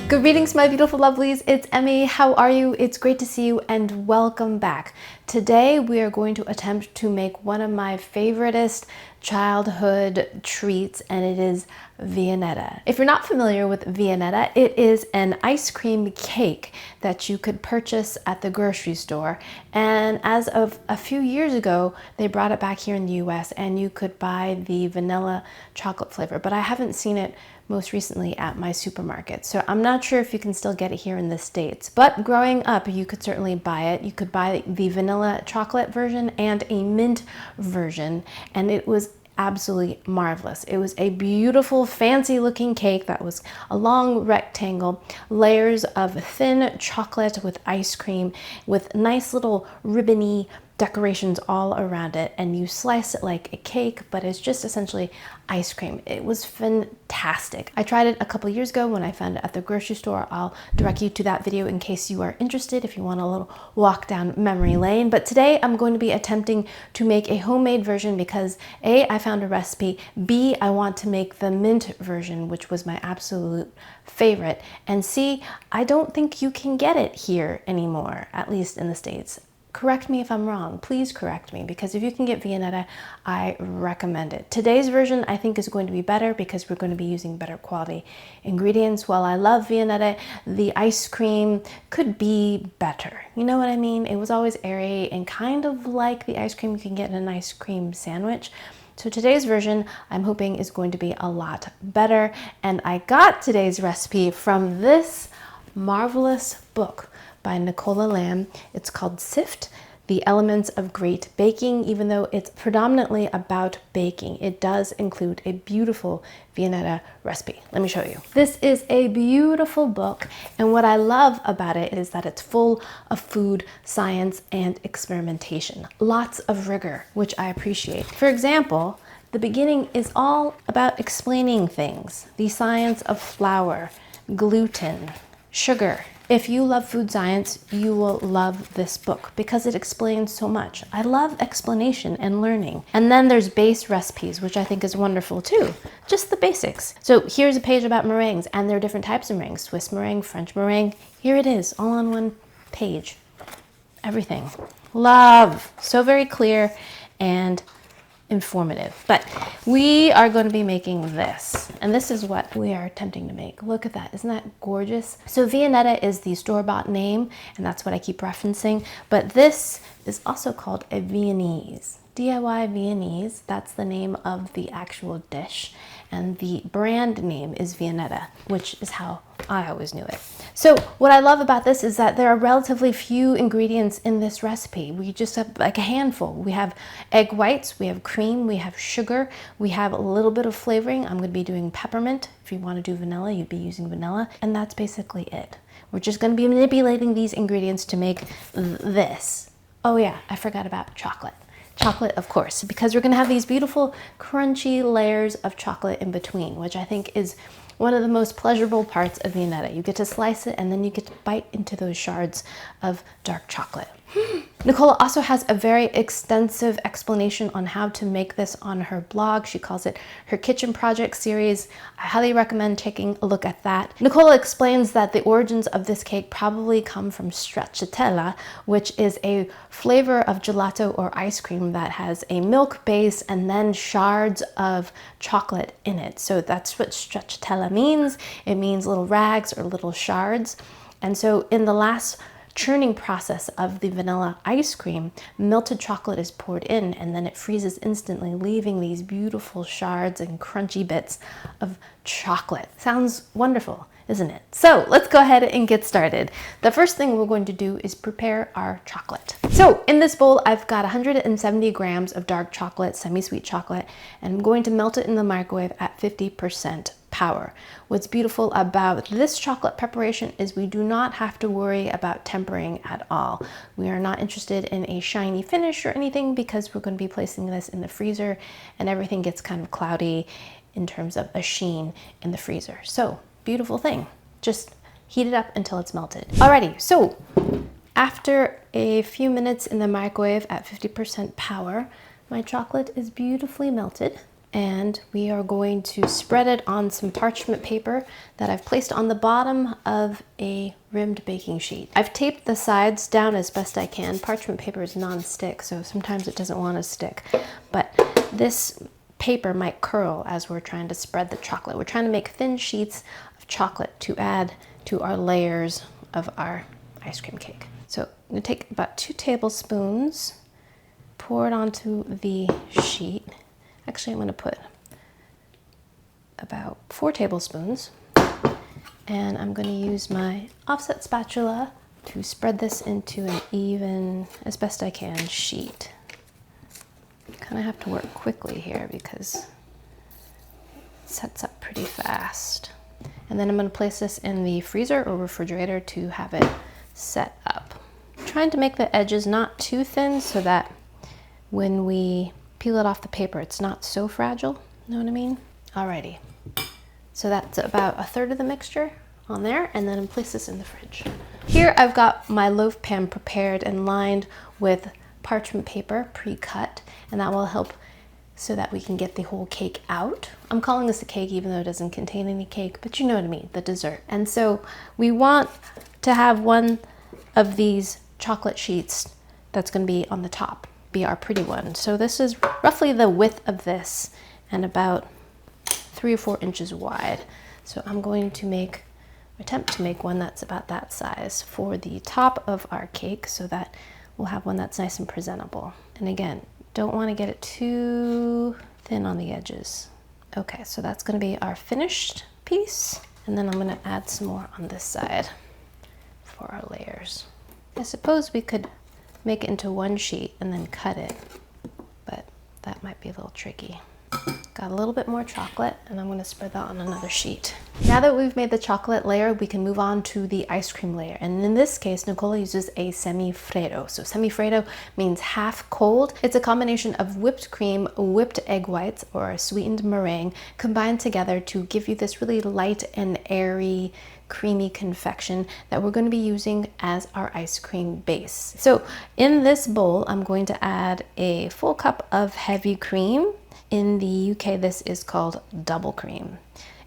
Good greetings, my beautiful lovelies. It's Emmy. How are you? It's great to see you and welcome back. Today we are going to attempt to make one of my favoriteest childhood treats, and it is Viennetta. If you're not familiar with Viennetta, it is an ice cream cake that you could purchase at the grocery store. And as of a few years ago, they brought it back here in the US and you could buy the vanilla chocolate flavor, but I haven't seen it most recently at my supermarket. So I'm not sure if you can still get it here in the States, but growing up, you could certainly buy it. You could buy the vanilla chocolate version and a mint version, and it was absolutely marvelous. It was a beautiful, fancy looking cake that was a long rectangle, layers of thin chocolate with ice cream, with nice little ribbony decorations all around it, and you slice it like a cake, but it's just essentially ice cream. It was fantastic. I tried it a couple years ago when I found it at the grocery store. I'll direct you to that video in case you are interested, if you want a little walk down memory lane. But today I'm going to be attempting to make a homemade version because A, I found a recipe, B, I want to make the mint version, which was my absolute favorite, and C, I don't think you can get it here anymore, at least in the States. Correct me if I'm wrong, please correct me, because if you can get Viennetta, I recommend it. Today's version I think is going to be better because we're going to be using better quality ingredients. While I love Viennetta, the ice cream could be better. You know what I mean? It was always airy and kind of like the ice cream you can get in an ice cream sandwich. So today's version, I'm hoping, is going to be a lot better. And I got today's recipe from this marvelous book by Nicola Lamb. It's called Sift, The Elements of Great Baking. Even though it's predominantly about baking, it does include a beautiful Viennetta recipe. Let me show you. This is a beautiful book, and what I love about it is that it's full of food, science, and experimentation. Lots of rigor, which I appreciate. For example, the beginning is all about explaining things. The science of flour, gluten, sugar. If you love food science, you will love this book because it explains so much. I love explanation and learning. And then there's base recipes, which I think is wonderful too. Just the basics. So here's a page about meringues, and there are different types of meringues. Swiss meringue, French meringue. Here it is, all on one page. Everything. Love. So very clear and informative. But we are going to be making this, and this is what we are attempting to make. Look at that. Isn't that gorgeous? So Viennetta is the store-bought name, and that's what I keep referencing, but this is also called a Viennese. DIY Viennese, that's the name of the actual dish, and the brand name is Viennetta, which is how I always knew it. So what I love about this is that there are relatively few ingredients in this recipe. We just have like a handful. We have egg whites, we have cream, we have sugar, we have a little bit of flavoring. I'm going to be doing peppermint. If you want to do vanilla, you'd be using vanilla, and that's basically it. We're just going to be manipulating these ingredients to make this. Oh yeah, I forgot about chocolate. Chocolate, of course, because we're going to have these beautiful crunchy layers of chocolate in between, which I think is one of the most pleasurable parts of Viennetta. You get to slice it and then you get to bite into those shards of dark chocolate. Nicola also has a very extensive explanation on how to make this on her blog. She calls it her kitchen project series. I highly recommend taking a look at that. Nicola explains that the origins of this cake probably come from stracciatella, which is a flavor of gelato or ice cream that has a milk base and then shards of chocolate in it. So that's what stracciatella means. It means little rags or little shards. And so in the last churning process of the vanilla ice cream, melted chocolate is poured in and then it freezes instantly, leaving these beautiful shards and crunchy bits of chocolate. Sounds wonderful, isn't it? So let's go ahead and get started. The first thing we're going to do is prepare our chocolate. So in this bowl, I've got 170 grams of dark chocolate, semi-sweet chocolate, and I'm going to melt it in the microwave at 50% power. What's beautiful about this chocolate preparation is we do not have to worry about tempering at all. We are not interested in a shiny finish or anything because we're going to be placing this in the freezer and everything gets kind of cloudy in terms of a sheen in the freezer. So beautiful thing. Just heat it up until it's melted. Alrighty, so after a few minutes in the microwave at 50% power, my chocolate is beautifully melted. And we are going to spread it on some parchment paper that I've placed on the bottom of a rimmed baking sheet. I've taped the sides down as best I can. Parchment paper is non-stick, so sometimes it doesn't want to stick. But this paper might curl as we're trying to spread the chocolate. We're trying to make thin sheets of chocolate to add to our layers of our ice cream cake. So I'm going to take about 2 tablespoons, pour it onto the sheet. Actually, I'm going to put about 4 tablespoons, and I'm going to use my offset spatula to spread this into an even, as best I can, sheet. Kind of have to work quickly here because it sets up pretty fast. And then I'm going to place this in the freezer or refrigerator to have it set up. I'm trying to make the edges not too thin so that when we peel it off the paper, it's not so fragile, know what I mean? Alrighty, so that's about 1/3 of the mixture on there, and then I'll place this in the fridge. Here I've got my loaf pan prepared and lined with parchment paper pre-cut, and that will help so that we can get the whole cake out. I'm calling this a cake even though it doesn't contain any cake, but you know what I mean, the dessert. And so we want to have one of these chocolate sheets that's going to be on the top, be our pretty one. So this is roughly the width of this and about 3 or 4 inches wide. So I'm going to attempt to make one that's about that size for the top of our cake so that we'll have one that's nice and presentable. And again, don't want to get it too thin on the edges. Okay, so that's going to be our finished piece. And then I'm going to add some more on this side for our layers. I suppose we could make it into one sheet and then cut it, but that might be a little tricky. Got a little bit more chocolate, and I'm going to spread that on another sheet. Now that we've made the chocolate layer, we can move on to the ice cream layer. And in this case, Nicola uses a semi-freddo. So semi-freddo means half cold. It's a combination of whipped cream, whipped egg whites, or a sweetened meringue combined together to give you this really light and airy, creamy confection that we're going to be using as our ice cream base. So in this bowl, I'm going to add a full cup of heavy cream. In the UK, this is called double cream,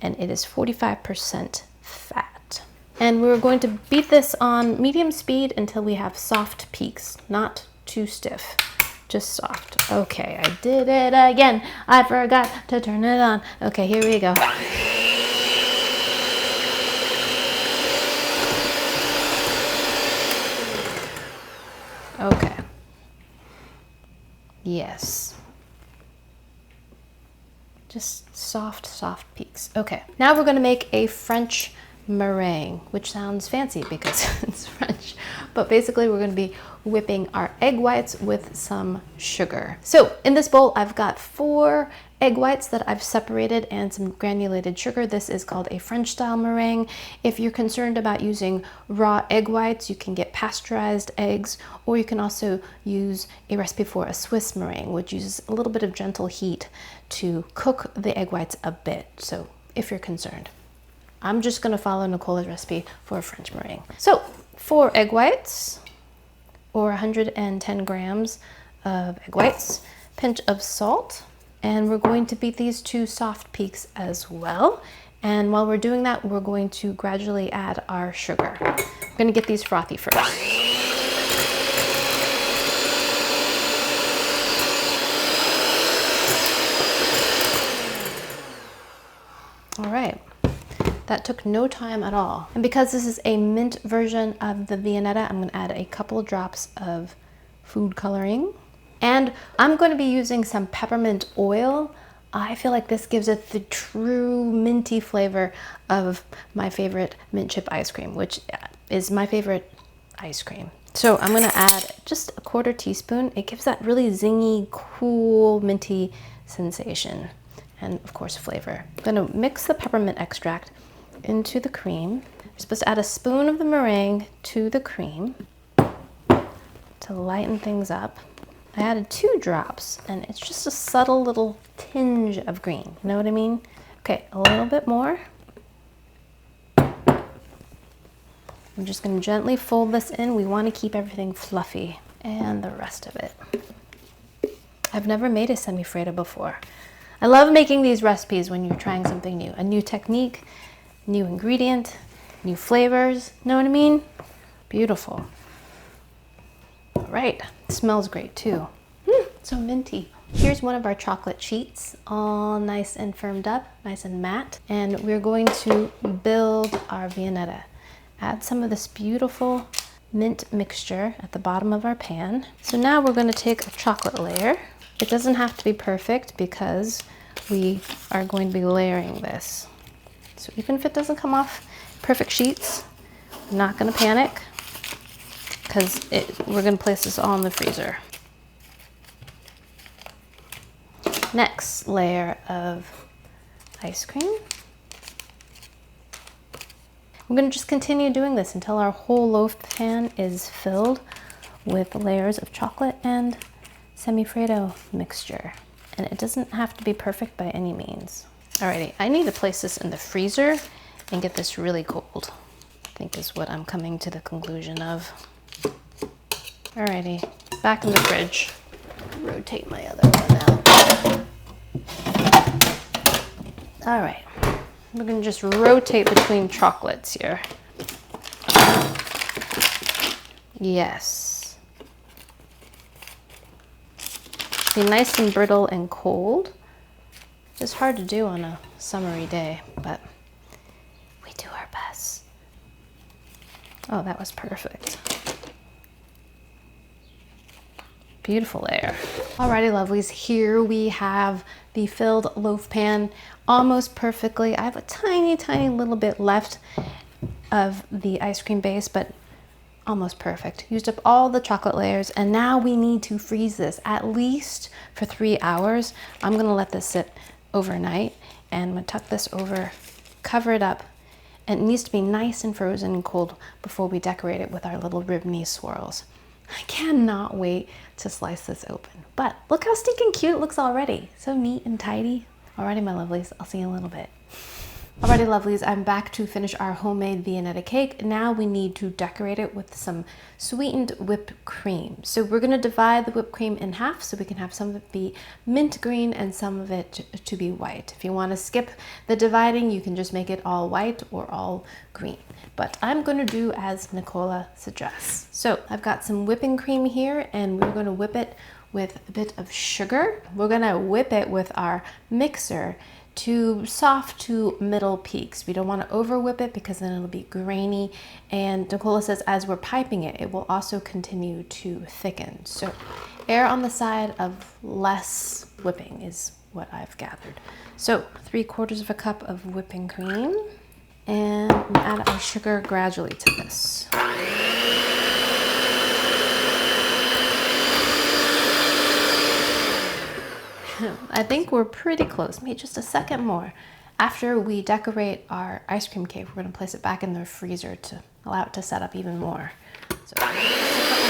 and it is 45% fat. And we're going to beat this on medium speed until we have soft peaks, not too stiff, just soft. Okay, I did it again. I forgot to turn it on. Okay, here we go. Okay. Yes. Just soft, soft peaks. Okay, now we're gonna make a French meringue, which sounds fancy because it's French, but basically we're gonna be whipping our egg whites with some sugar. So in this bowl, I've got 4 egg whites that I've separated and some granulated sugar. This is called a French style meringue. If you're concerned about using raw egg whites, you can get pasteurized eggs, or you can also use a recipe for a Swiss meringue, which uses a little bit of gentle heat to cook the egg whites a bit. So if you're concerned, I'm just gonna follow Nicola's recipe for a French meringue. So 4 egg whites, or 110 grams of egg whites, pinch of salt, and we're going to beat these to soft peaks as well. And while we're doing that, we're going to gradually add our sugar. We're gonna get these frothy first. All right. That took no time at all. And because this is a mint version of the Viennetta, I'm gonna add a couple drops of food coloring. And I'm going to be using some peppermint oil. I feel like this gives it the true minty flavor of my favorite mint chip ice cream, which is my favorite ice cream. So I'm gonna add just a 1/4 teaspoon. It gives that really zingy, cool, minty sensation. And of course flavor. I'm gonna mix the peppermint extract into the cream. You're supposed to add a spoon of the meringue to the cream to lighten things up. I added 2 drops, and it's just a subtle little tinge of green. You know what I mean? Okay, a little bit more. I'm just gonna gently fold this in. We wanna keep everything fluffy, and the rest of it. I've never made a semi-freddo before. I love making these recipes when you're trying something new. A new technique, new ingredient, new flavors. Know what I mean? Beautiful. All right, smells great too. So minty. Here's one of our chocolate sheets, all nice and firmed up, nice and matte. And we're going to build our Viennetta. Add some of this beautiful mint mixture at the bottom of our pan. So now we're going to take a chocolate layer. It doesn't have to be perfect because we are going to be layering this. So even if it doesn't come off perfect sheets, I'm not going to panic because we're going to place this all in the freezer. Next layer of ice cream. We're going to just continue doing this until our whole loaf pan is filled with layers of chocolate and semi-freddo mixture. And it doesn't have to be perfect by any means. Alrighty, I need to place this in the freezer and get this really cold, I think is what I'm coming to the conclusion of. Alrighty, back in the fridge. Rotate my other one out. All right, we're gonna just rotate between chocolates here. Yes. Be nice and brittle and cold. It's hard to do on a summery day, but we do our best. Oh, that was perfect. Beautiful layer. Alrighty, lovelies, here we have the filled loaf pan almost perfectly. I have a tiny, tiny little bit left of the ice cream base, but almost perfect. Used up all the chocolate layers, and now we need to freeze this at least for 3 hours. I'm gonna let this sit overnight, and I'm gonna tuck this over, cover it up, and it needs to be nice and frozen and cold before we decorate it with our little Viennese swirls. I cannot wait to slice this open. But look how stinking cute it looks already. So neat and tidy. Alrighty, my lovelies, I'll see you in a little bit. Alrighty, lovelies, I'm back to finish our homemade Viennetta cake. Now we need to decorate it with some sweetened whipped cream. So we're gonna divide the whipped cream in half so we can have some of it be mint green and some of it to be white. If you wanna skip the dividing, you can just make it all white or all green. But I'm gonna do as Nicola suggests. So I've got some whipping cream here, and we're gonna whip it with a bit of sugar. We're gonna whip it with our mixer to soft to middle peaks. We don't want to over whip it because then it'll be grainy. And Nicola says as we're piping it, it will also continue to thicken. So err on the side of less whipping is what I've gathered. So 3/4 of a cup of whipping cream, and we add our sugar gradually to this. I think we're pretty close, maybe just a second more. After we decorate our ice cream cake, we're gonna place it back in the freezer to allow it to set up even more. So just a couple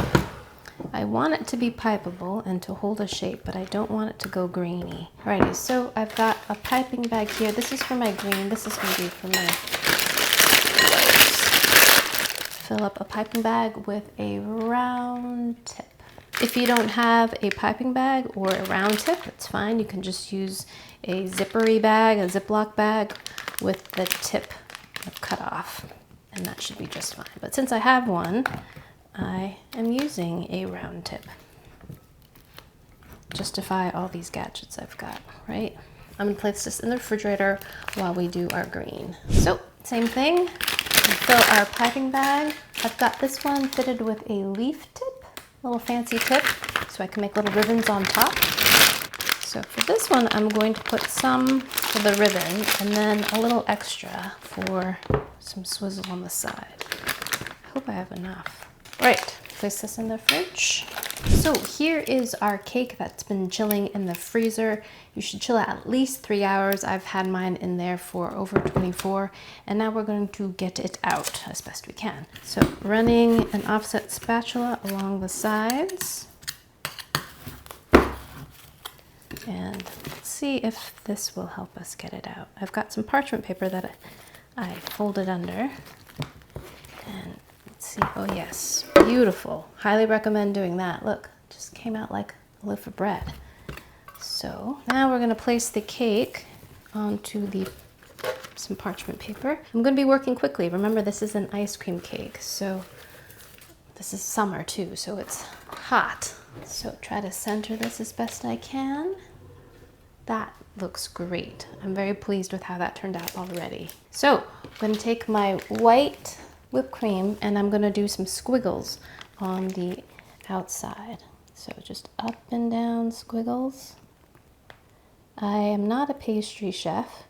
seconds. I want it to be pipeable and to hold a shape, but I don't want it to go grainy. Alrighty, so I've got a piping bag here. This is for my green, this is gonna be for my white. Fill up a piping bag with a round tip. If you don't have a piping bag or a round tip, it's fine. You can just use a zippery bag, a Ziploc bag with the tip cut off, and that should be just fine. But since I have one, I am using a round tip. Justify all these gadgets I've got, right? I'm gonna place this in the refrigerator while we do our green. So, same thing, we fill our piping bag. I've got this one fitted with a leaf tip. Little fancy tip so I can make little ribbons on top. So for this one, I'm going to put some for the ribbon and then a little extra for some swizzle on the side. I hope I have enough. Right, place this in the fridge. So here is our cake that's been chilling in the freezer. You should chill it at least 3 hours. I've had mine in there for over 24, and now we're going to get it out as best we can. So running an offset spatula along the sides. And let's see if this will help us get it out. I've got some parchment paper that I folded under. And let's see, oh yes, beautiful. Highly recommend doing that. Look, just came out like a loaf of bread. So now we're gonna place the cake onto some parchment paper. I'm gonna be working quickly. Remember, this is an ice cream cake, so this is summer too, so it's hot. So try to center this as best I can. That looks great. I'm very pleased with how that turned out already. So I'm gonna take my white whipped cream and I'm gonna do some squiggles on the outside. So just up and down squiggles. I am not a pastry chef,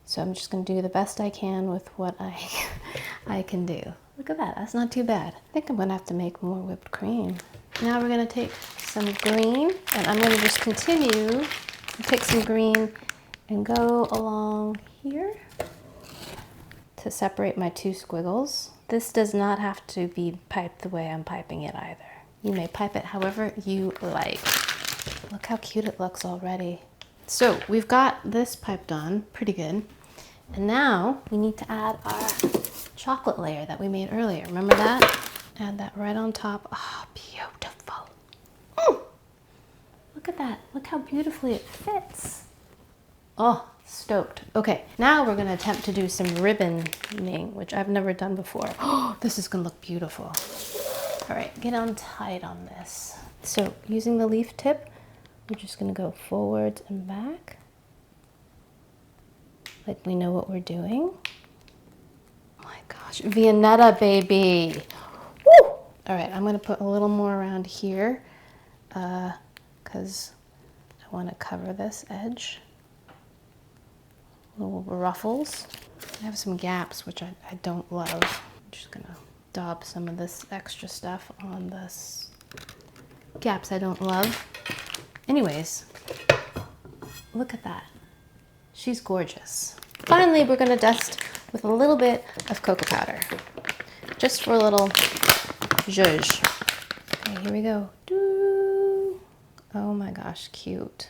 so I'm just gonna do the best I can with what I can do. Look at that, that's not too bad. I think I'm gonna have to make more whipped cream. Now we're gonna take some green and I'm gonna just continue to take some green and go along here to separate my two squiggles. This does not have to be piped the way I'm piping it either. You may pipe it however you like. Look how cute it looks already. So we've got this piped on pretty good. And now we need to add our chocolate layer that we made earlier. Remember that? Add that right on top. Oh, beautiful. Mm. Look at that. Look how beautifully it fits. Oh, stoked. Okay, now we're gonna attempt to do some ribboning, which I've never done before. Oh, this is gonna look beautiful. All right, get on tight on this. So using the leaf tip, we're just gonna go forwards and back. Like we know what we're doing. Oh my gosh, Viennetta, baby. Woo! All right, I'm gonna put a little more around here because I wanna cover this edge. Little ruffles. I have some gaps, which I don't love. I'm just gonna daub some of this extra stuff on this gaps I don't love. Anyways, look at that. She's gorgeous. Finally, we're gonna dust with a little bit of cocoa powder, just for a little zhuzh. Okay, here we go. Doo. Oh my gosh, cute.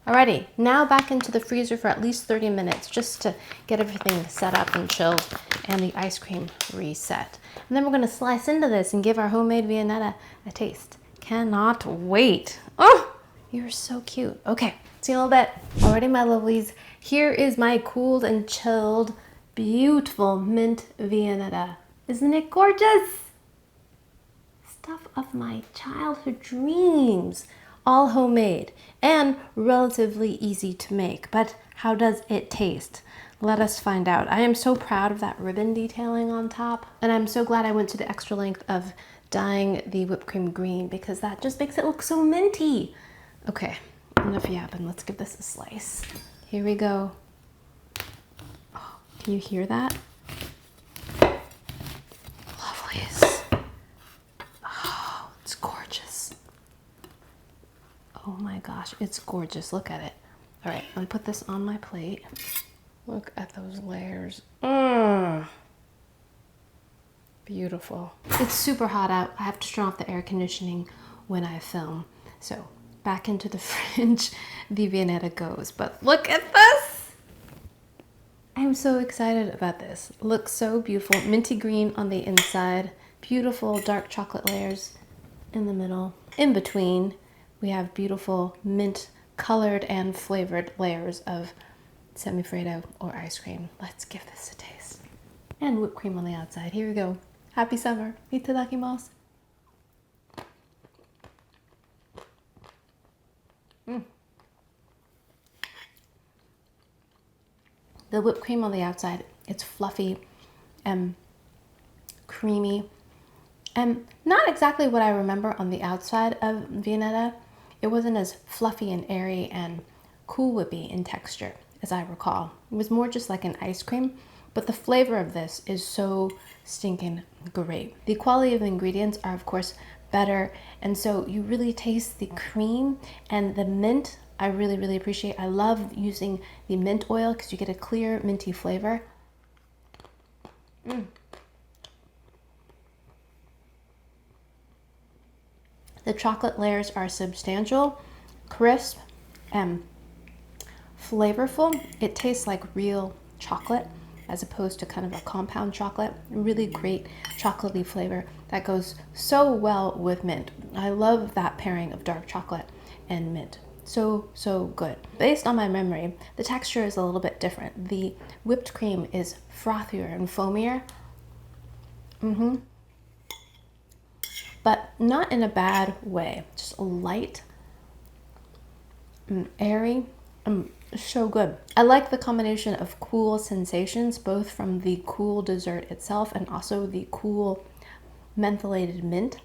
Alrighty, now back into the freezer for at least 30 minutes just to get everything set up and chilled and the ice cream reset. And then we're gonna slice into this and give our homemade Viennetta a taste. Cannot wait. Oh, you're so cute. Okay, see you in a little bit. Alrighty, my lovelies, here is my cooled and chilled, beautiful mint Viennetta. Isn't it gorgeous? Stuff of my childhood dreams. All homemade and relatively easy to make, but how does it taste? Let us find out. I am so proud of that ribbon detailing on top, and I'm so glad I went to the extra length of dyeing the whipped cream green because that just makes it look so minty. Okay, enough yapping. Let's give this a slice. Here we go. Oh, can you hear that? Lovelies. Oh, it's gorgeous. Oh my gosh, it's gorgeous. Look at it. All right, I'm gonna put this on my plate. Look at those layers. Beautiful. It's super hot out. I have to turn off the air conditioning when I film. So back into the fridge the Viennetta goes. But look at this. I'm so excited about this. Looks so beautiful. Minty green on the inside. Beautiful dark chocolate layers in the middle. In between, we have beautiful mint colored and flavored layers of semi-freddo or ice cream. Let's give this a taste. And whipped cream on the outside. Here we go. Happy summer. Itadakimasu. The whipped cream on the outside, it's fluffy and creamy and not exactly what I remember on the outside of Viennetta. It wasn't as fluffy and airy and Cool Whippy in texture as I recall. It was more just like an ice cream, but the flavor of this is so stinking great. The quality of the ingredients are of course better, and so you really taste the cream and the mint. I really appreciate. I love using the mint oil because you get a clear minty flavor. The chocolate layers are substantial, crisp, and flavorful. It tastes like real chocolate as opposed to kind of a compound chocolate. Really great chocolatey flavor that goes so well with mint. I love that pairing of dark chocolate and mint. So, so good. Based on my memory, the texture is a little bit different. The whipped cream is frothier and foamier. But not in a bad way. Just light and airy. So good. I like the combination of cool sensations, both from the cool dessert itself and also the cool mentholated mint.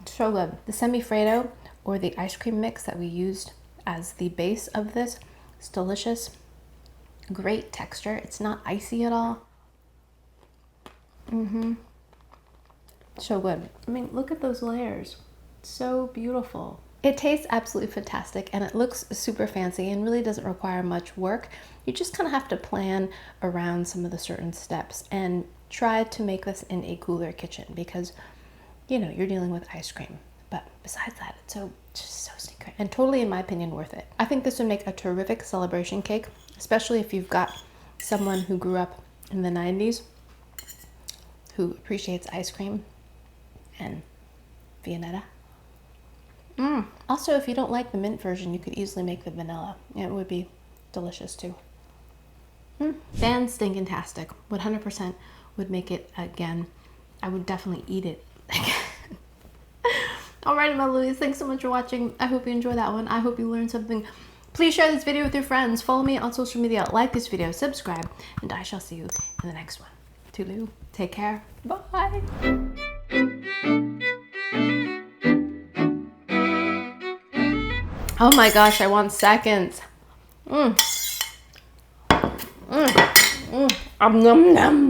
So good. The semi-freddo, or the ice cream mix that we used as the base of this, is delicious. Great texture. It's not icy at all. So good. I mean, look at those layers. So beautiful. It tastes absolutely fantastic, and it looks super fancy and really doesn't require much work. You just kind of have to plan around some of the certain steps and try to make this in a cooler kitchen, because, you know, you're dealing with ice cream. But besides that, it's just so secret and totally, in my opinion, worth it. I think this would make a terrific celebration cake, especially if you've got someone who grew up in the 90s who appreciates ice cream and Viennetta. Also, if you don't like the mint version, you could easily make the vanilla. It would be delicious too. Fan-stinkin-tastic. 100% would make it again. I would definitely eat it again. Alrighty, my Louis, thanks so much for watching. I hope you enjoyed that one. I hope you learned something. Please share this video with your friends. Follow me on social media, like this video, subscribe, and I shall see you in the next one. Toodaloo. Take care. Bye. Oh my gosh, I want seconds. Num num.